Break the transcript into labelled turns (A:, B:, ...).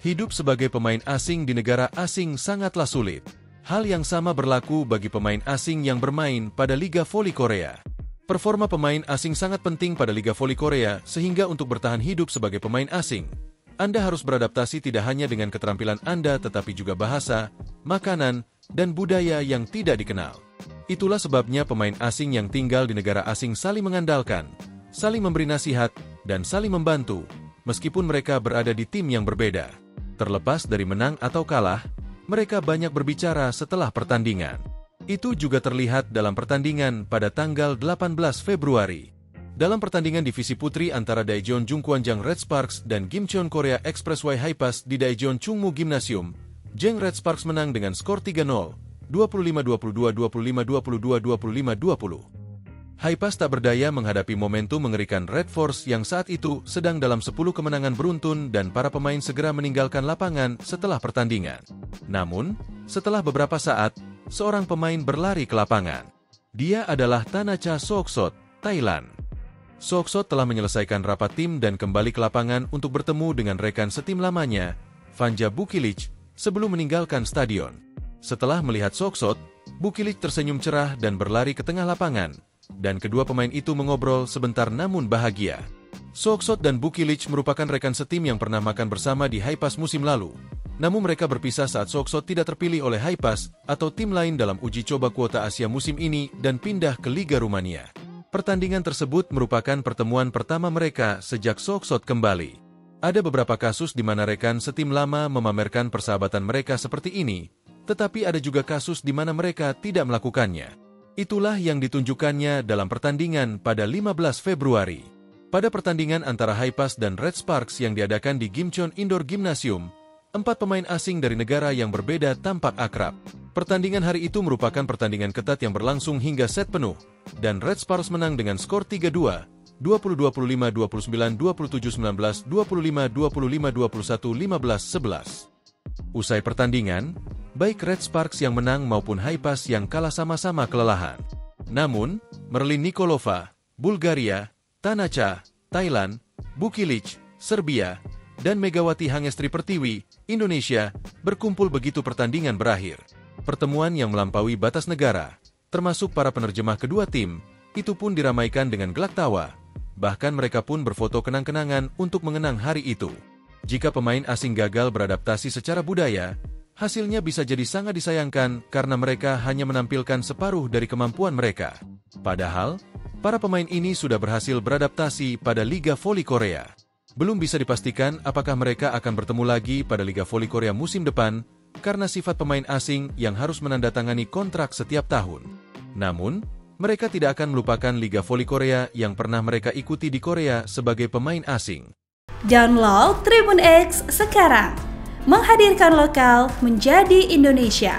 A: Hidup sebagai pemain asing di negara asing sangatlah sulit. Hal yang sama berlaku bagi pemain asing yang bermain pada Liga Voli Korea. Performa pemain asing sangat penting pada Liga Voli Korea, sehingga untuk bertahan hidup sebagai pemain asing, Anda harus beradaptasi tidak hanya dengan keterampilan Anda tetapi juga bahasa, makanan, dan budaya yang tidak dikenal. Itulah sebabnya pemain asing yang tinggal di negara asing saling mengandalkan, saling memberi nasihat, dan saling membantu, meskipun mereka berada di tim yang berbeda. Terlepas dari menang atau kalah, mereka banyak berbicara setelah pertandingan. Itu juga terlihat dalam pertandingan pada tanggal 18 Februari. Dalam pertandingan divisi putri antara Daejeon Jungkwanjang Red Sparks dan Gimcheon Korea Expressway Highpass di Daejeon Chungmu Gymnasium, Jang Red Sparks menang dengan skor 3-0, 25-22, 25-22, 25-20. Highpass tak berdaya menghadapi momentum mengerikan Red Force yang saat itu sedang dalam 10 kemenangan beruntun dan para pemain segera meninggalkan lapangan setelah pertandingan. Namun, setelah beberapa saat, seorang pemain berlari ke lapangan. Dia adalah Tanacha Soksot, Thailand. Soksot telah menyelesaikan rapat tim dan kembali ke lapangan untuk bertemu dengan rekan setim lamanya, Vanja Bukilic, sebelum meninggalkan stadion. Setelah melihat Soksot, Bukilic tersenyum cerah dan berlari ke tengah lapangan, dan kedua pemain itu mengobrol sebentar namun bahagia. Soksot dan Bukilic merupakan rekan setim yang pernah makan bersama di Highpass musim lalu. Namun mereka berpisah saat Soksot tidak terpilih oleh Highpass atau tim lain dalam uji coba kuota Asia musim ini dan pindah ke Liga Rumania. Pertandingan tersebut merupakan pertemuan pertama mereka sejak Soksot kembali. Ada beberapa kasus di mana rekan setim lama memamerkan persahabatan mereka seperti ini, tetapi ada juga kasus di mana mereka tidak melakukannya. Itulah yang ditunjukkannya dalam pertandingan pada 15 Februari. Pada pertandingan antara Highpass dan Red Sparks yang diadakan di Gimcheon Indoor Gymnasium, 4 pemain asing dari negara yang berbeda tampak akrab. Pertandingan hari itu merupakan pertandingan ketat yang berlangsung hingga set penuh, dan Red Sparks menang dengan skor 3-2, 20-25, 29, 27-19, 25, 25, 21, 15-11. Usai pertandingan, baik Red Sparks yang menang maupun Highpass yang kalah sama-sama kelelahan. Namun, Merlin Nikolova, Bulgaria, Tanacha, Thailand, Bukilic, Serbia, dan Megawati Hangestri Pertiwi, Indonesia, berkumpul begitu pertandingan berakhir. Pertemuan yang melampaui batas negara, termasuk para penerjemah kedua tim, itu pun diramaikan dengan gelak tawa. Bahkan mereka pun berfoto kenang-kenangan untuk mengenang hari itu. Jika pemain asing gagal beradaptasi secara budaya, hasilnya bisa jadi sangat disayangkan karena mereka hanya menampilkan separuh dari kemampuan mereka. Padahal, para pemain ini sudah berhasil beradaptasi pada Liga Voli Korea. Belum bisa dipastikan apakah mereka akan bertemu lagi pada Liga Voli Korea musim depan karena sifat pemain asing yang harus menandatangani kontrak setiap tahun. Namun, mereka tidak akan melupakan Liga Voli Korea yang pernah mereka ikuti di Korea sebagai pemain asing.
B: Download Tribun X sekarang, menghadirkan lokal menjadi Indonesia.